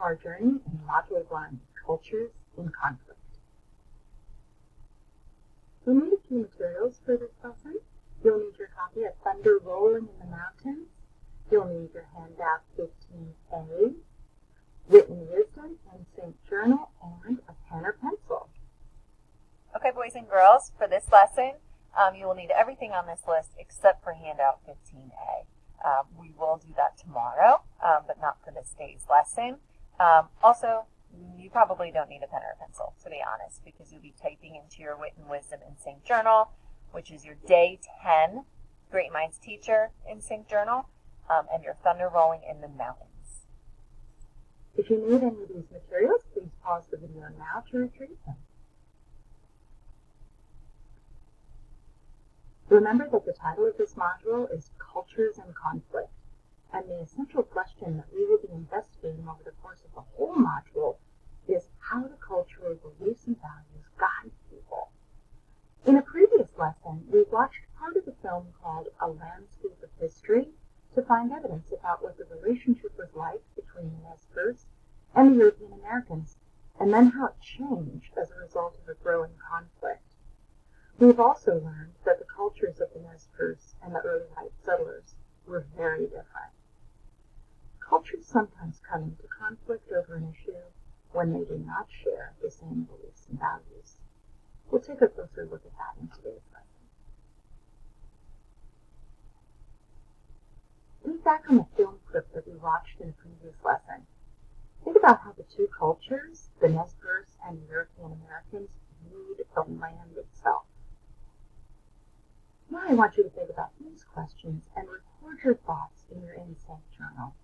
our journey in Module 1, Cultures in Conflict. You'll need a few materials for this lesson. You'll need your copy of Thunder Rolling in the Mountains. You'll need your handout 15A, Written Wisdom, Instinct Journal, and a pen or pencil. Okay, boys and girls, for this lesson, you will need everything on this list except for handout 15A. We will do that tomorrow, but not for this day's lesson. Also, you probably don't need a pen or a pencil, to be honest, because you'll be typing into your Wit and Wisdom Instinct Journal, which is your Day 10 Great Minds Teacher Instinct Journal, and your Thunder Rolling in the Mountains. If you need any of these materials, please pause the video now to retrieve them. Remember that the title of this module is Cultures in Conflict, and the essential question that we will be investigating over the course of the whole module is how do cultural beliefs and values guide people. In a previous lesson, we watched part of the film called A Landscape of History to find evidence about what the relationship was like between the Nez Perce and the European Americans, and then how it changed as a result of a growing conflict. We've also learned that the cultures of the Nez Perce and the early white settlers were very different. Cultures sometimes come into conflict over an issue when they do not share the same beliefs and values. We'll take a closer look at that in today's lesson. Think back on the film clip that we watched in a previous lesson. Think about how the two cultures, the Nez Perce and the European Americans, viewed the land itself. Now I want you to think about these questions and record your thoughts in your Instinct Journal.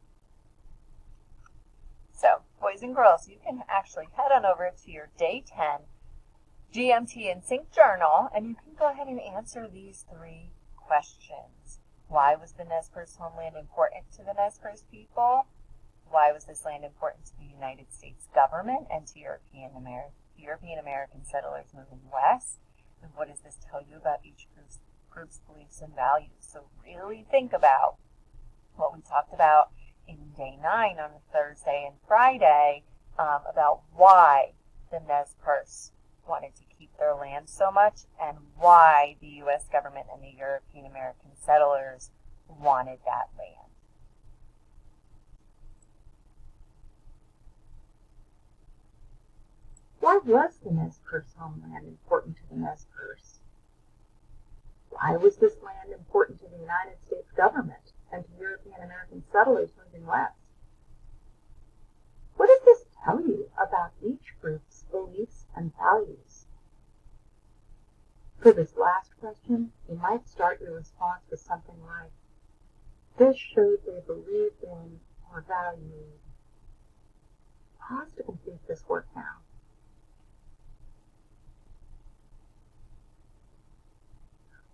So, boys and girls, you can actually head on over to your Day 10 GMT Instinct Journal, and you can go ahead and answer these three questions. Why was the Nez Perce homeland important to the Nez Perce people? Why was this land important to the United States government and to European American settlers moving west? And what does this tell you about each group's beliefs and values? So really think about what we talked about in Day 9 on Thursday and Friday about why the Nez Perce wanted to keep their land so much and why the U.S. government and the European American settlers wanted that land. Why was the Nez Perce homeland important to the Nez Perce? Why was this land important to the United States government and to European American settlers moving west? What does this tell you about each group's beliefs and values? For this last question, you might start your response with something like, this showed they believed in or valued. Pause to complete this work now.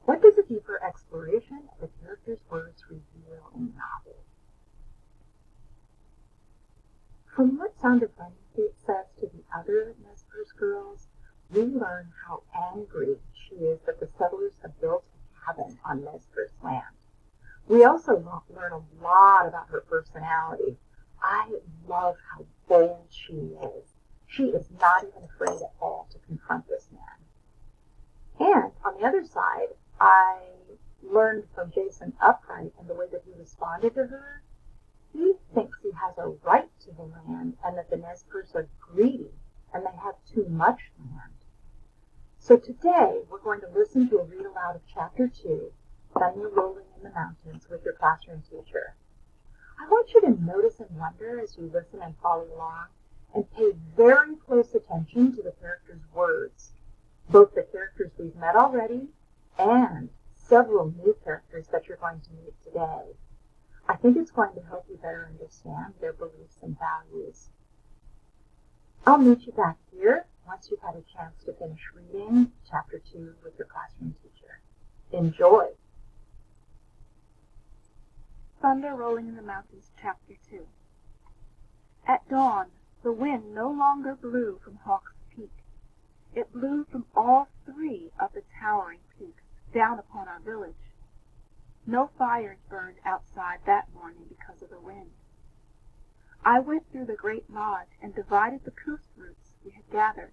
What does a deeper exploration of the character's words reveal in the novel? From what Sandra Bunyan says to the other Nez Perce girls, we learn how angry she is that the settlers have built a cabin on Nez Perce land. We also learn a lot about her personality. I love how bold she is. She is not even afraid at all to confront this man. And on the other side, I learned from Jason Upright and the way that he responded to her. He thinks he has a right to the land and that the Nez Perce are greedy and they have too much land. So today we're going to listen to a read aloud of Chapter 2, Thunder Rolling in the Mountains, with your classroom teacher. I want you to notice and wonder as you listen and follow along and pay very close attention to the characters' words, both the characters we've met already and several new characters that you're going to meet today. I think it's going to help you better understand their beliefs and values. I'll meet you back here once you've had a chance to finish reading Chapter 2 with your classroom teacher. Enjoy! Thunder Rolling in the Mountains, Chapter 2. At dawn, the wind no longer blew from Hawk's Peak. It blew from all three of the towering peaks down upon our village. No fires burned outside that morning because of the wind. I went through the great lodge and divided the coos roots we had gathered.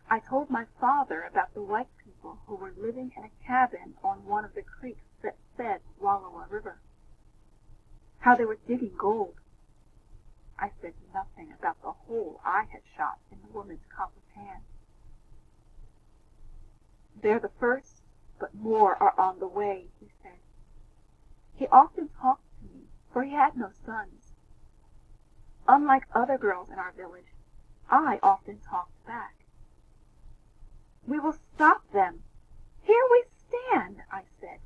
I told my father about the white people who were living in a cabin on one of the creeks that fed Wallowa River, how they were digging gold. I said nothing about the hole I had shot in the woman's copper pan. "They're the first, but more are on the way," he said. He often talked to me, for he had no sons. Unlike other girls in our village, I often talked back. "We will stop them. Here we stand," I said.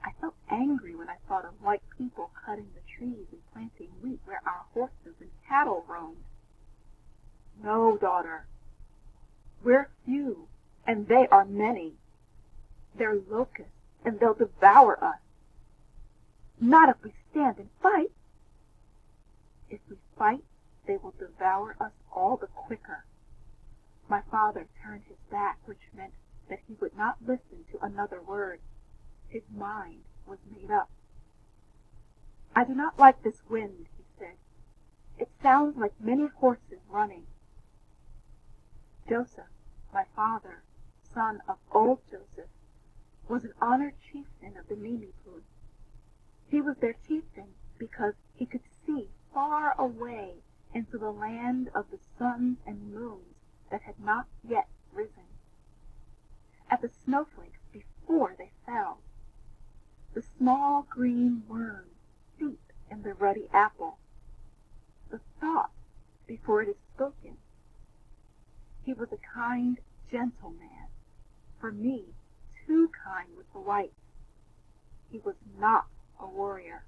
I felt angry when I thought of white people cutting the trees and planting wheat where our horses and cattle roamed. "No, daughter. We're few, and they are many. They're locusts, and they'll devour us." "Not if we stand and fight." "If we fight, they will devour us all the quicker." My father turned his back, which meant that he would not listen to another word. His mind was made up. "I do not like this wind," he said. "It sounds like many horses running." Joseph, my father, son of old Joseph, was an honored chieftain of the Mimipud. He was their chieftain because he could see far away into the land of the suns and moons that had not yet risen, at the snowflakes before they fell, the small green worm deep in the ruddy apple, the thought before it is spoken. He was a kind, gentle man, for me too kind with the whites. He was not a warrior.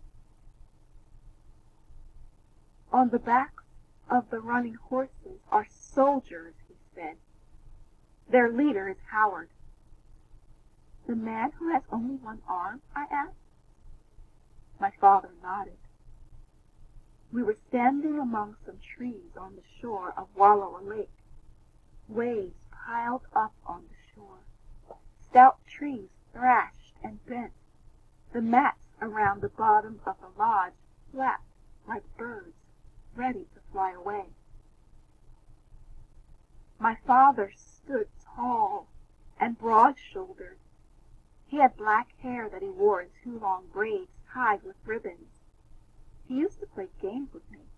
"On the backs of the running horses are soldiers," he said. "Their leader is Howard." "The man who has only one arm?" I asked. My father nodded. We were standing among some trees on the shore of Wallowa Lake. Waves piled up on the shore. Stout trees thrashed and bent. The mats around the bottom of the lodge flapped like birds ready to fly away. My father stood tall and broad-shouldered. He had black hair that he wore in 2 long braids tied with ribbons. He used to play games with me,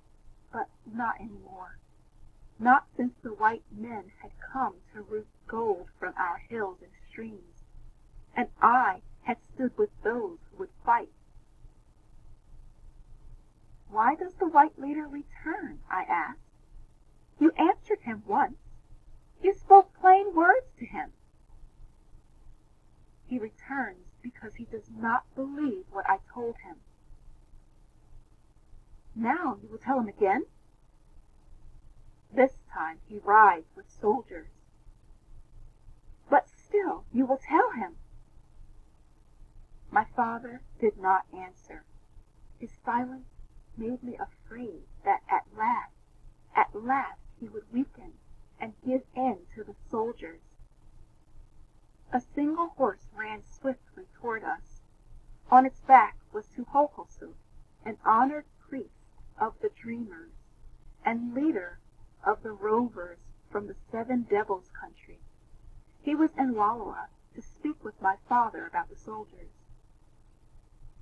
but not anymore. Not since the white men had come to root gold from our hills and streams, and I had stood with those who would fight. "Why does the white leader return?" I asked. "You answered him once. You spoke plain words to him." "He returns because he does not believe what I told him." "Now you will tell him again?" "This time he rides with soldiers." "But still you will tell him." My father did not answer. His silence made me afraid that at last he would weaken and give in to the soldiers. A single horse ran swiftly toward us. On its back was Tuhohosu, an honored priest of the dreamers and leader of the rovers from the Seven Devils country. He was in Wallowa to speak with my father about the soldiers.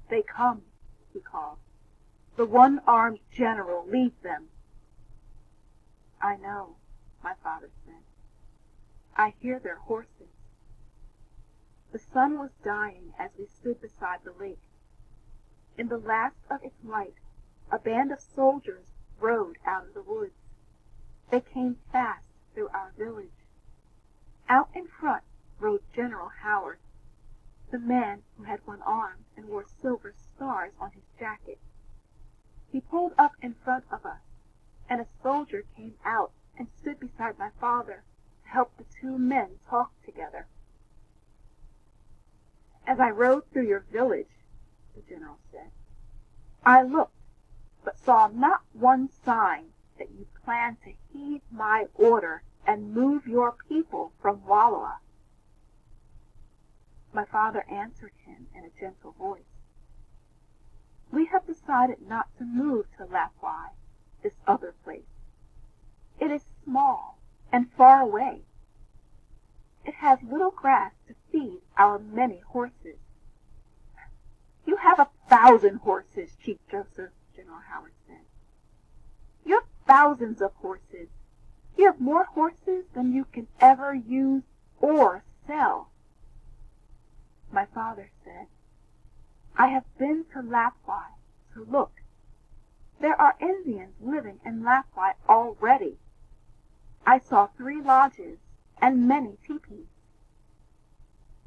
"They come," he called. "The one-armed general leads them." "I know," my father said. "I hear their horses." The sun was dying as we stood beside the lake. In the last of its light, a band of soldiers rode out of the woods. They came fast through our village. Out in front rode General Howard, the man who had one arm and wore silver stars on his jacket. He pulled up in front of us, and a soldier came out and stood beside my father to help the 2 men talk together. "As I rode through your village," the general said, "I looked, but saw not one sign that you plan to heed my order and move your people from Wallowa." My father answered him in a gentle voice. "We have decided not to move to Lapwai this other place. It is small and far away. It has little grass to feed our many horses." "You have 1,000 horses, Chief Joseph," General Howard said. "You have thousands of horses. You have more horses than you can ever use or sell." My father said, "I have been to Lapwai to look. There are Indians living in Lapwai already. I saw 3 lodges and many teepees."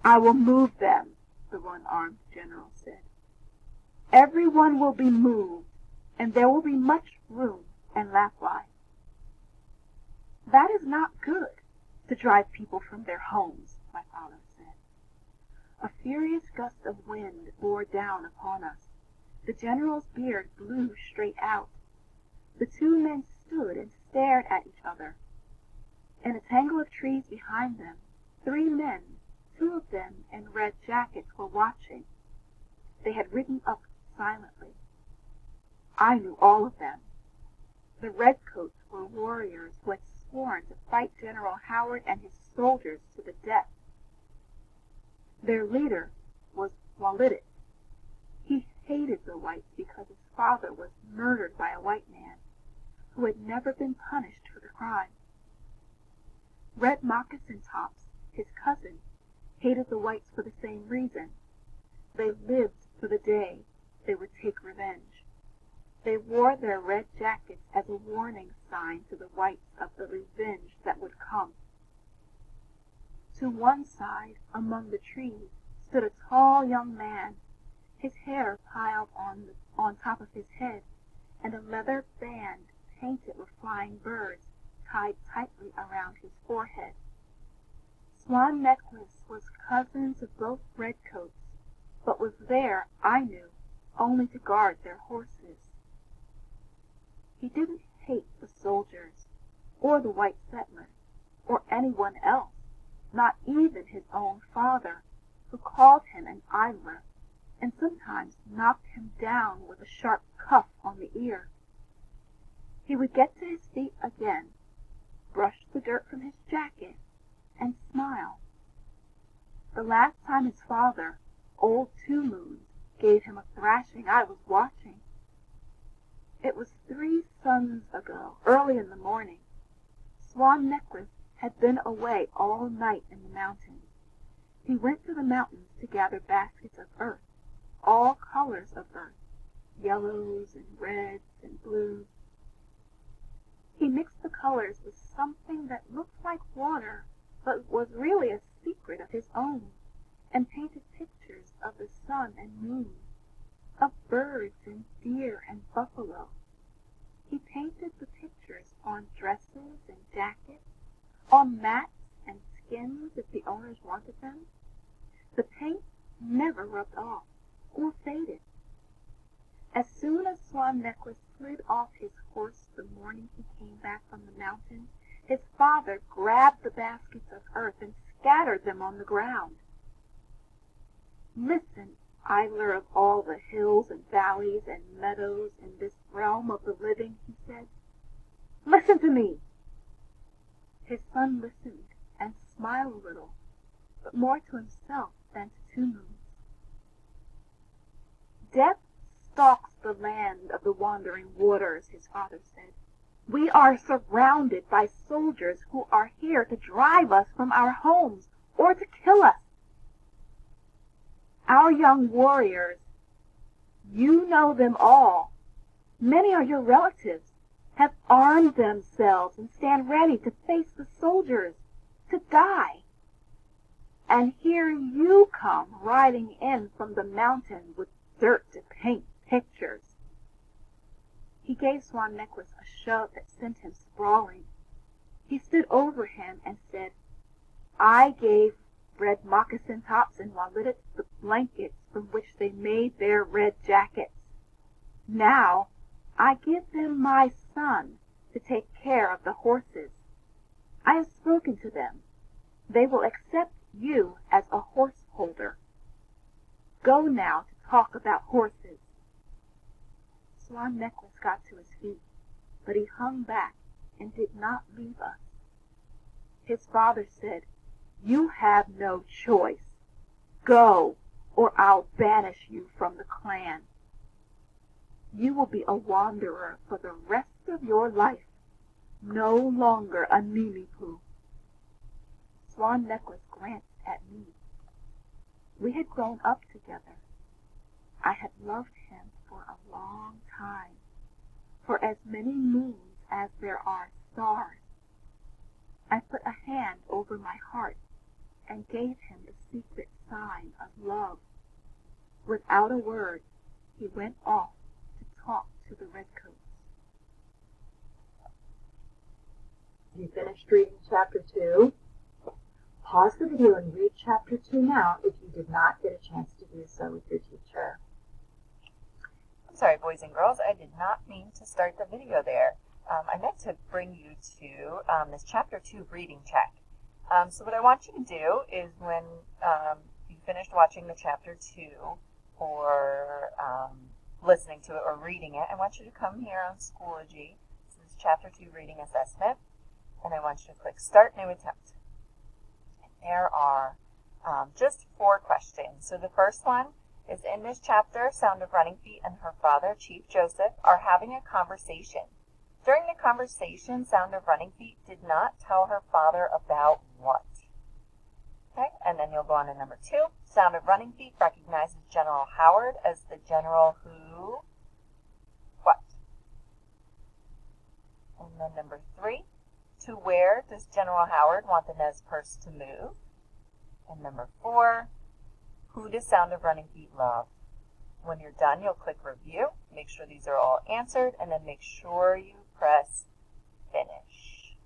"I will move them," the one-armed general said. "Everyone will be moved, and there will be much room in Lapwai." "That is not good, to drive people from their homes," my father said. A furious gust of wind bore down upon us. The general's beard blew straight out. The 2 men stood and stared at each other. In a tangle of trees behind them, 3 men, 2 of them in red jackets, were watching. They had ridden up silently. I knew all of them. The redcoats were warriors who had sworn to fight General Howard and his soldiers to the death. Their leader was Walidit. He hated the whites because his father was murdered by a white man who had never been punished for the crime. Red Moccasin Tops, his cousin, hated the whites for the same reason. They lived for the day they would take revenge. They wore their red jackets as a warning sign to the whites of the revenge that would come. To one side, among the trees, stood a tall young man, his hair piled on top of his head, and a leather band painted with flying birds tied tightly around his forehead. Swan Necklace was cousin to both redcoats, but was there, I knew, only to guard their horses. He didn't hate the soldiers, or the white settlers, or anyone else, not even his own father, who called him an idler, and sometimes knocked him down with a sharp cuff on the ear. He would get to his feet again, brush the dirt from his jacket, and smile. The last time his father, Old Two Moons, gave him a thrashing I was watching. It was 3 suns ago, early in the morning. Swan Necklace had been away all night in the mountains. He went to the mountains to gather baskets of earth, all colors of earth, yellows and reds and blues. He mixed the colors with something that looked like water, but was really a secret of his own, and painted pictures of the sun and moon, of birds and deer and buffalo. He painted the pictures on dresses and jackets, on mats and skins if the owners wanted them. The paint never rubbed off or faded. As soon as Swan Necklace slid off his horse the morning he came back from the mountains, his father grabbed the baskets of earth and scattered them on the ground. "Listen, idler of all the hills and valleys and meadows in this realm of the living," he said. "Listen to me." His son listened and smiled a little, but more to himself than to Two Moons. "Death stalks the land of the wandering waters," his father said. "We are surrounded by soldiers who are here to drive us from our homes or to kill us. Our young warriors, you know them all, many are your relatives, have armed themselves and stand ready to face the soldiers, to die. And here you come riding in from the mountain with dirt to paint pictures." He gave Swan Necklace a shove that sent him sprawling. He stood over him and said, "I gave Red Moccasin Tops and Walidits the blankets from which they made their red jackets. Now I give them my son to take care of the horses. I have spoken to them. They will accept you as a horse holder. Go now to talk about horses." Swan Necklace got to his feet. but he hung back and did not leave us. His father said, "You have no choice. Go, or I'll banish you from the clan. You will be a wanderer for the rest of your life, no longer a Mimi-Poo." Swan Necklace glanced at me. We had grown up together. I had loved him for a long time, for as many moons as there are stars. I put a hand over my heart and gave him the secret sign of love. Without a word, he went off to talk to the Redcoats. You finished reading chapter 2. Pause the video and read chapter 2 now if you did not get a chance to do so with your teacher. I'm sorry, boys and girls, I did not mean to start the video there. I meant to bring you to this chapter 2 reading check. So what I want you to do is when you finished watching the chapter 2 or listening to it or reading it, I want you to come here on Schoology. This is chapter 2 reading assessment, and I want you to click Start New Attempt. And there are just 4 questions. So the first one is, in this chapter, Sound of Running Feet and her father, Chief Joseph, are having a conversation. During the conversation, Sound of Running Feet did not tell her father about what? Okay, and then you'll go on to number 2. Sound of Running Feet recognizes General Howard as the general who, what? And then number 3, to where does General Howard want the Nez Perce to move? And number 4, who does Sound of Running Feet love? When you're done, you'll click Review. Make sure these are all answered, and then make sure you press Finish.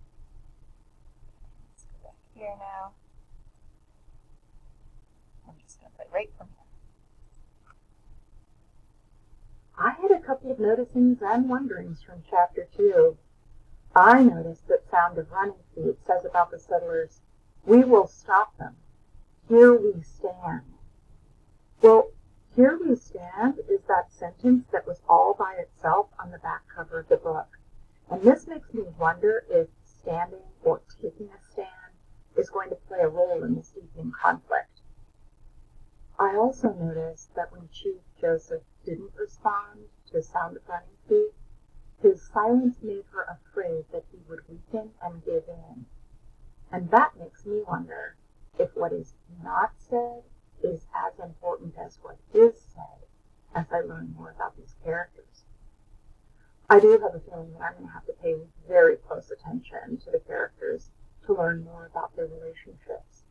Let's go back here now. I'm just going to play right from here. I had a couple of noticings and wonderings from chapter 2. I noticed that Sound of Running Feet says about the settlers, "We will stop them. Here we stand." Well, "here we stand" is that sentence that was all by itself on the back cover of the book. And this makes me wonder if standing or taking a stand is going to play a role in this deepening conflict. I also noticed that when Chief Joseph didn't respond to Sound of Running Feet, his silence made her afraid that he would weaken and give in. And that makes me wonder if what is not said is as important as what is said as I learn more about these characters. I do have a feeling that I'm going to have to pay very close attention to the characters to learn more about their relationships.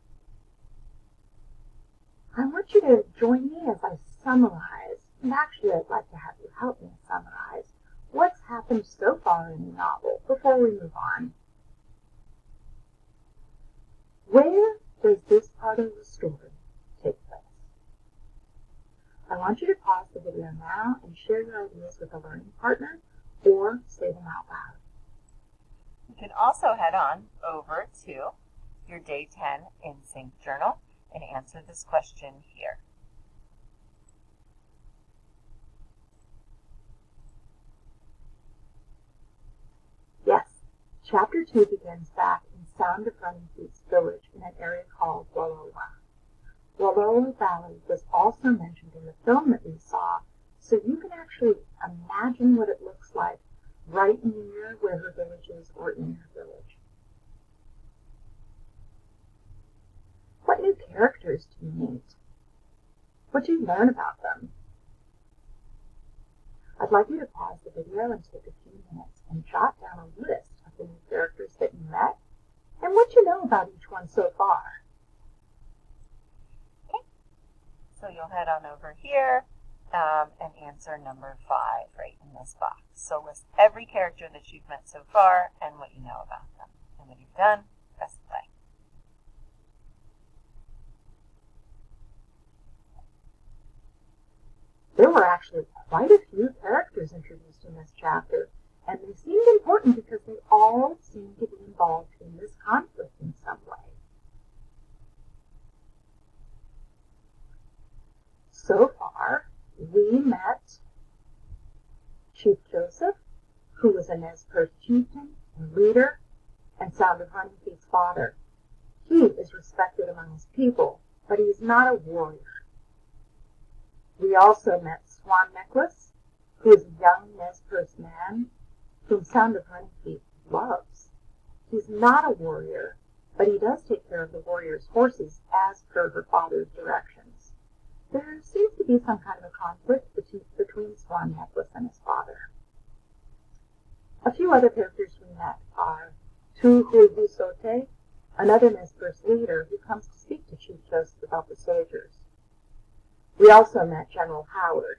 I want you to join me as I summarize, and actually I'd like to have you help me summarize what's happened so far in the novel before we move on. Where does this part of the story take place? I want you to pause the video now and share your ideas with a learning partner or say them out loud. You can also head on over to your Day 10 in Sync journal and answer this question here. Yes, chapter 2 begins back in Sound of Running Feet's village in an area called Wallowa. Wallowa Valley was also mentioned in the film that we saw, so you can actually imagine what it looks like right near where her village is or in her village. What new characters do you meet? What do you learn about them? I'd like you to pause the video and take a few minutes and jot down a list of the new characters that you met and what you know about each one so far. Okay, so you'll head on over here and answer number 5 right in this box. So list every character that you've met so far and what you know about them. And when you've done, press play. There were actually quite a few characters introduced in this chapter, and they seemed important because they all seemed to be involved in this conflict in some way. So far, we met Chief Joseph, who was a Nez Perce chieftain and leader, and Sound of Running Feet's father. He is respected among his people, but he is not a warrior. We also met Swan Necklace, who is a young Nez Perce man whom Sound of Running Feet loves. He's not a warrior, but he does take care of the warrior's horses as per her father's directions. There seems to be some kind of a conflict between Swan Necklace and his father. A few other characters we met are Tuhuhusote, another Nez Perce leader who comes to speak to Chief Joseph about the soldiers. We also met General Howard.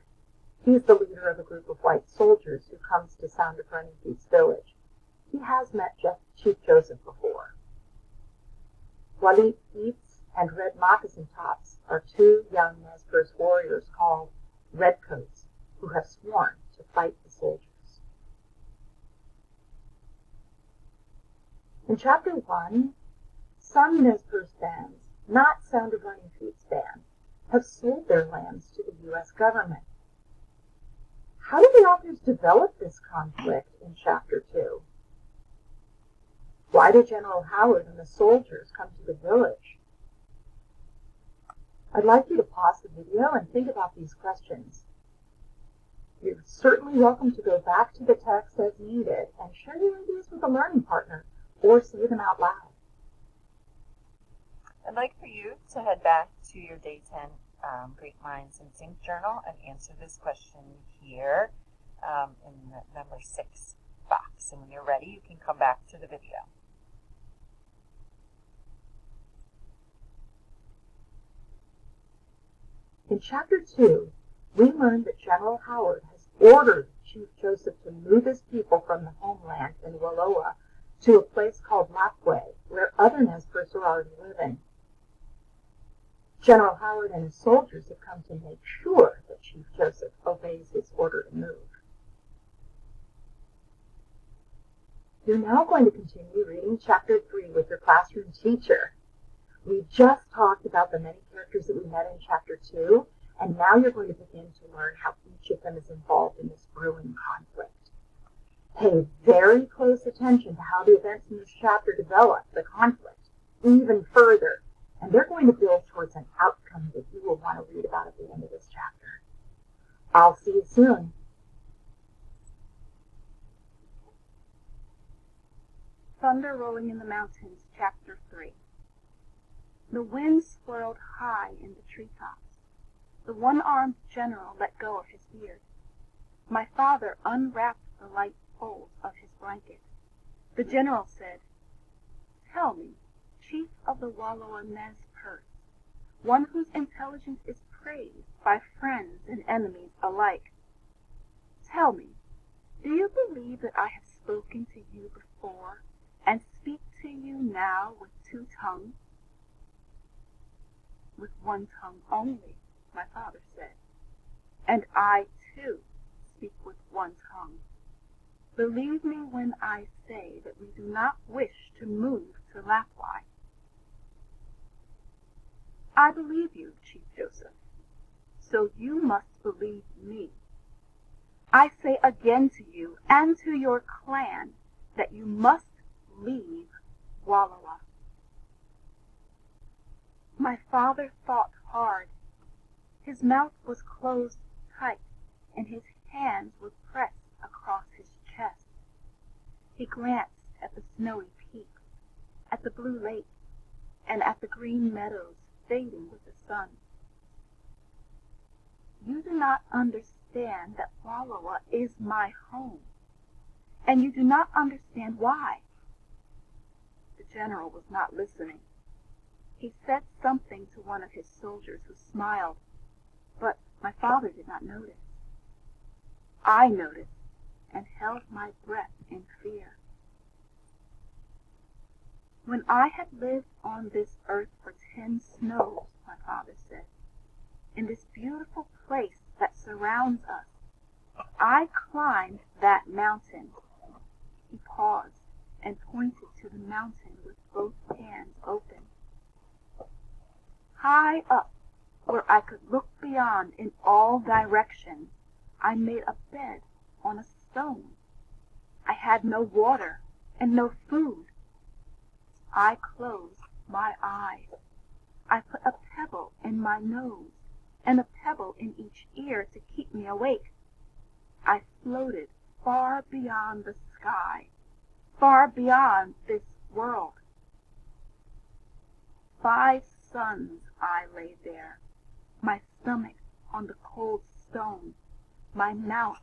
He's the leader of a group of white soldiers who comes to Sound of Running Feet's village. He has met Chief Joseph before. Walit Eats and Red Moccasin Tops are two young Nez Perce warriors called Redcoats who have sworn to fight the soldiers. In Chapter 1, some Nez Perce bands, not Sound of Running Feet's band, have sold their lands to the U.S. government. How did the authors develop this conflict in Chapter 2? Why did General Howard and the soldiers come to the village? I'd like you to pause the video and think about these questions. You're certainly welcome to go back to the text as needed and share your ideas with a learning partner or say them out loud. I'd like for you to head back to your Day 10 Great Minds in Sync journal and answer this question here in the number 6 box. And when you're ready, you can come back to the video. In Chapter 2, we learned that General Howard has ordered Chief Joseph to move his people from the homeland in Wallowa to a place called Lapway, where other Nez Perce are already living. General Howard and his soldiers have come to make sure that Chief Joseph obeys his order to move. You're now going to continue reading Chapter 3 with your classroom teacher. We just talked about the many characters that we met in Chapter 2, and now you're going to begin to learn how each of them is involved in this brewing conflict. Pay very close attention to how the events in this chapter develop the conflict even further, and they're going to build towards an outcome that you will want to read about at the end of this chapter. I'll see you soon. Thunder Rolling in the Mountains, Chapter 3. The wind swirled high in the treetops. The one-armed general let go of his beard. My father unwrapped the light folds of his blanket. The general said, "Tell me, chief of the Wallowa Nez Perce, one whose intelligence is praised by friends and enemies alike. Tell me, do you believe that I have spoken to you before and speak to you now with two tongues?" "With one tongue only," my father said. "And I, too, speak with one tongue. Believe me when I say that we do not wish to move to Lapwai." "I believe you, Chief Joseph. So you must believe me. I say again to you and to your clan that you must leave Wallowa." My father thought hard. His mouth was closed tight, and his hands were pressed across his chest. He glanced at the snowy peaks, at the blue lake, and at the green meadows fading with the sun. "You do not understand that Wallowa is my home, and you do not understand why." The general was not listening. He said something to one of his soldiers who smiled, but my father did not notice. I noticed and held my breath in fear. "When I had lived on this earth for 10 snows," my father said, "in this beautiful place that surrounds us, I climbed that mountain." He paused and pointed to the mountain with both hands open. "High up, where I could look beyond in all directions, I made a bed on a stone. I had no water and no food. I closed my eyes. I put a pebble in my nose and a pebble in each ear to keep me awake. I floated far beyond the sky, far beyond this world. 5 suns I lay there, my stomach on the cold stone, my mouth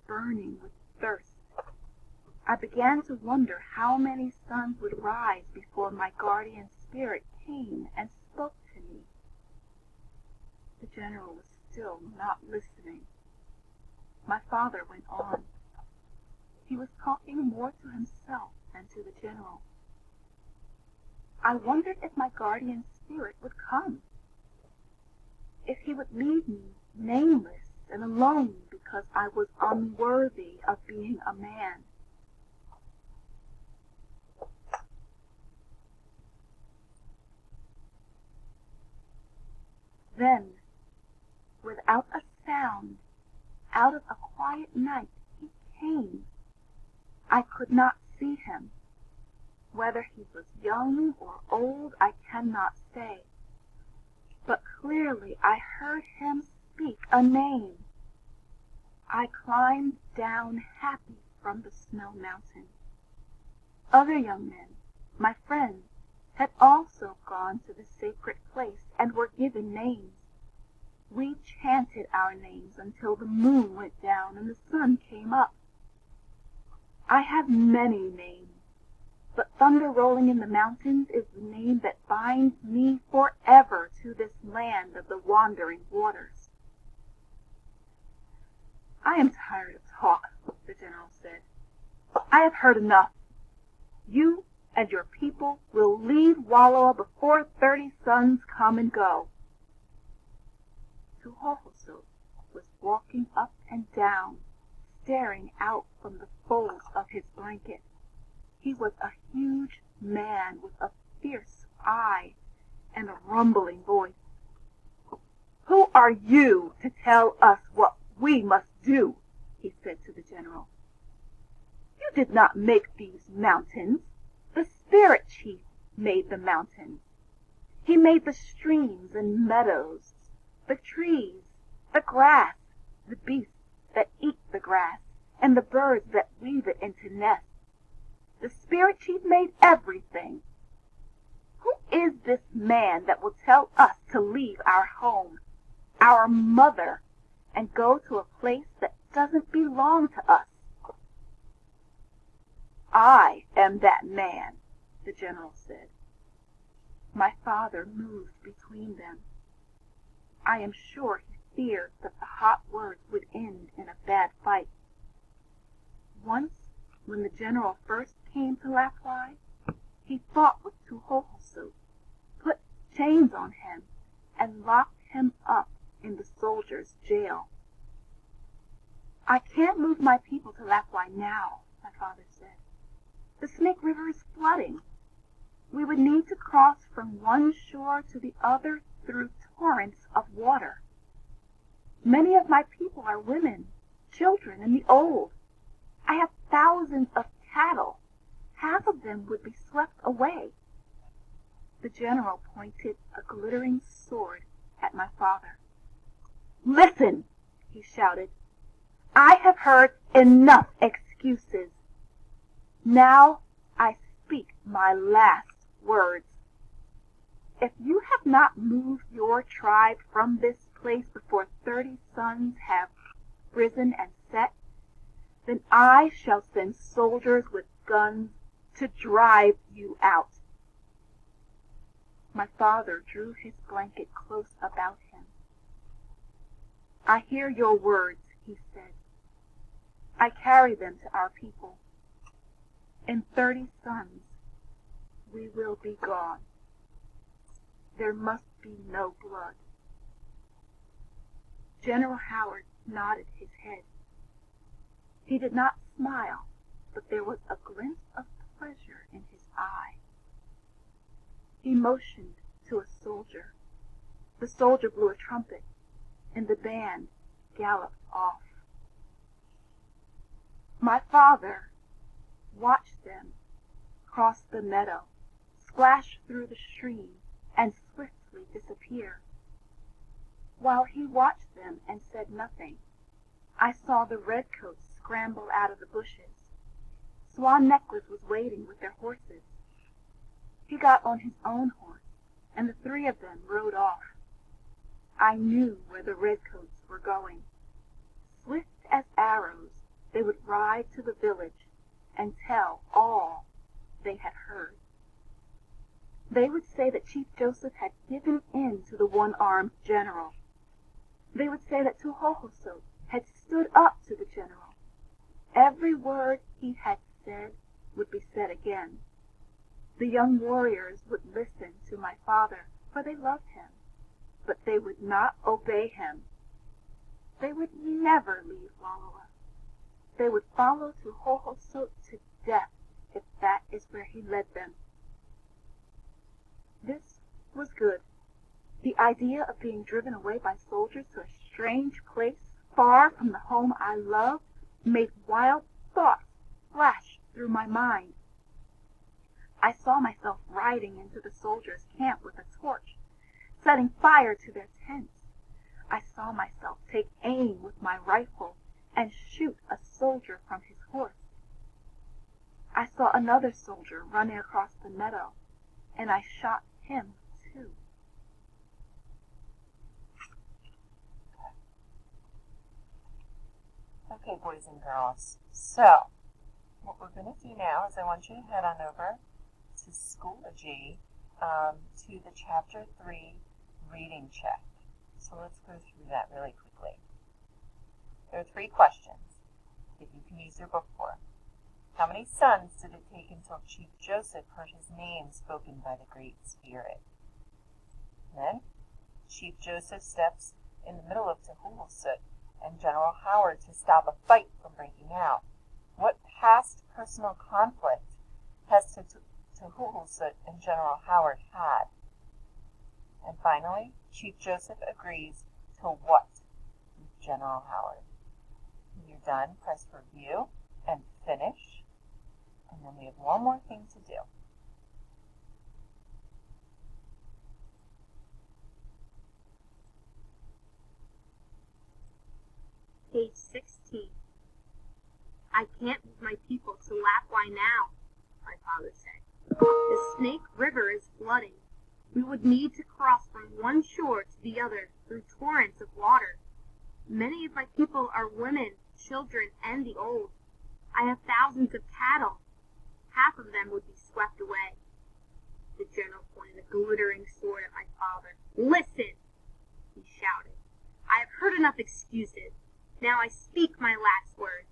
burning with thirst. I began to wonder how many suns would rise before my guardian spirit came and spoke to me. The general was still not listening. My father went on. He was talking more to himself than to the general. I wondered if my guardian spirit would come, if he would leave me nameless and alone because I was unworthy of being a man. Then, without a sound, out of a quiet night, he came. I could not see him. Whether he was young or old, I cannot say. But clearly I heard him speak a name. I climbed down happy from the snow mountain. Other young men, my friends, had also gone to the sacred place and were given names. We chanted our names until the moon went down and the sun came up. I have many names, but Thunder Rolling in the Mountains is the name that binds me forever to this land of the wandering waters. I am tired of talk, the general said. I have heard enough. You and your people will leave Wallowa before 30 suns come and go. Tuhohoso was walking up and down, staring out from the folds of his blanket. He was a huge man with a fierce eye and a rumbling voice. Who are you to tell us what we must do? He said to the general. You did not make these mountains. The spirit chief made the mountains. He made the streams and meadows, the trees, the grass, the beasts that eat the grass, and the birds that weave it into nests. The spirit chief made everything. Who is this man that will tell us to leave our home, our mother, and go to a place that doesn't belong to us? I am that man, the general said. My father moved between them. I am sure he feared that the hot words would end in a bad fight. Once, when the general first came to Lapwai, he fought with Tuhohoso, put chains on him, and locked him up in the soldiers' jail. I can't move my people to Lapwai now, my father said. The Snake River is flooding. We would need to cross from one shore to the other through torrents of water. Many of my people are women, children, and the old. I have thousands of cattle. Half of them would be swept away. The general pointed a glittering sword at my father. Listen, he shouted. I have heard enough excuses. Now I speak my last words. If you have not moved your tribe from this place before 30 suns have risen and set, then I shall send soldiers with guns to drive you out. My father drew his blanket close about him. I hear your words, he said. I carry them to our people. In 30 suns, we will be gone. There must be no blood. General Howard nodded his head. He did not smile, but there was a glint of pleasure in his eye. He motioned to a soldier. The soldier blew a trumpet, and the band galloped off. My father, watched them cross the meadow, splash through the stream, and swiftly disappear. While he watched them and said nothing, I saw the redcoats scramble out of the bushes. Swan Necklace was waiting with their horses. He got on his own horse, and the three of them rode off. I knew where the redcoats were going. Swift as arrows, they would ride to the village and tell all they had heard. They would say that Chief Joseph had given in to the one-armed general. They would say that Tohohoso had stood up to the general. Every word he had said would be said again. The young warriors would listen to my father, for they loved him, but they would not obey him. They would never leave Wallowa. They would follow Tohohoso to death if that is where he led them. This was good. The idea of being driven away by soldiers to a strange place far from the home I loved made wild thoughts flash through my mind. I saw myself riding into the soldiers' camp with a torch, setting fire to their tents. I saw myself take aim with my rifle and shoot a soldier from his horse. I saw another soldier running across the meadow, and I shot him too. Okay, boys and girls. So, what we're going to do now is I want you to head on over to Schoology, to the Chapter 3 reading check. So let's go through that really quickly. There are 3 questions that you can use your book for. How many suns did it take until Chief Joseph heard his name spoken by the Great Spirit? Then, Chief Joseph steps in the middle of Tohohoso and General Howard to stop a fight from breaking out. What past personal conflict has Tohohoso and General Howard had? And finally, Chief Joseph agrees to what with General Howard? When you're done, press review and finish. And then we have one more thing to do. Page 16. I can't move my people to Lapwai now, my father said. The Snake River is flooding. We would need to cross from one shore to the other through torrents of water. Many of my people are women, children, and the old. I have thousands of cattle. Half of them would be swept away. The general pointed a glittering sword at my father. Listen, he shouted. I have heard enough excuses. Now I speak my last words.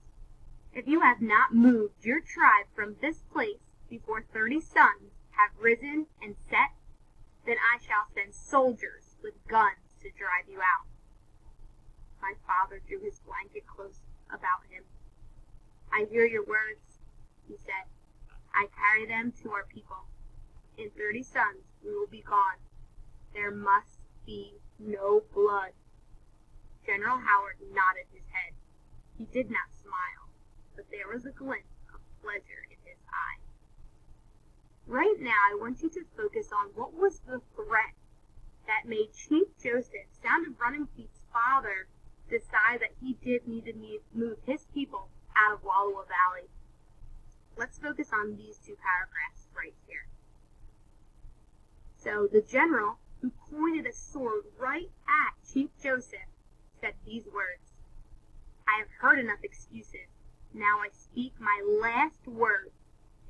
If you have not moved your tribe from this place before 30 suns have risen and set, then I shall send soldiers with guns to drive you out. My father drew his blanket close about him. I hear your words, he said. I carry them to our people. In 30 suns we will be gone. There must be no blood. General Howard nodded his head. He did not smile, but there was a glint of pleasure in his eye. Right now I want you to focus on what was the threat that made Chief Joseph, Sound of Running Feet's father, decide that he did need to move his people out of Wallowa Valley. Let's focus on these 2 paragraphs right here. So the general, who pointed a sword right at Chief Joseph, said these words. I have heard enough excuses. Now I speak my last word.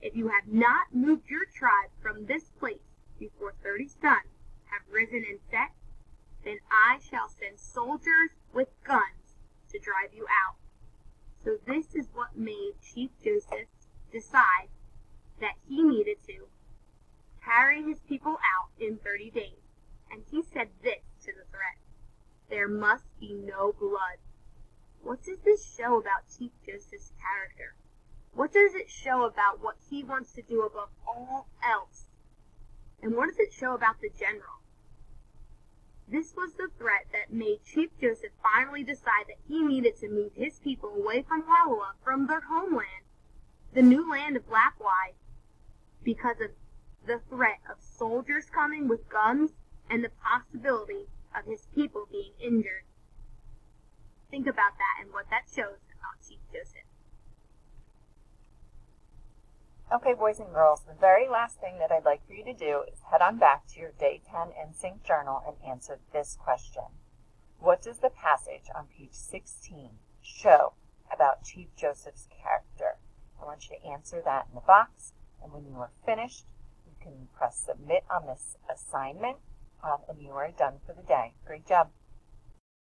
If you have not moved your tribe from this place before 30 suns have risen and set, then I shall send soldiers with guns to drive you out. So this is what made Chief Joseph decide that he needed to carry his people out in 30 days. And he said this to the threat. There must be no blood. What does this show about Chief Joseph's character? What does it show about what he wants to do above all else? And what does it show about the general? This was the threat that made Chief Joseph finally decide that he needed to move his people away from Wallowa, from their homeland. the new land of Lapwai because of the threat of soldiers coming with guns and the possibility of his people being injured. Think about that and what that shows about Chief Joseph. Okay, boys and girls, the very last thing that I'd like for you to do is head on back to your Day 10 Instinct Journal and answer this question. What does the passage on page 16 show about Chief Joseph's character? I want you to answer that in the box, and when you are finished, you can press submit on this assignment, and you are done for the day. Great job.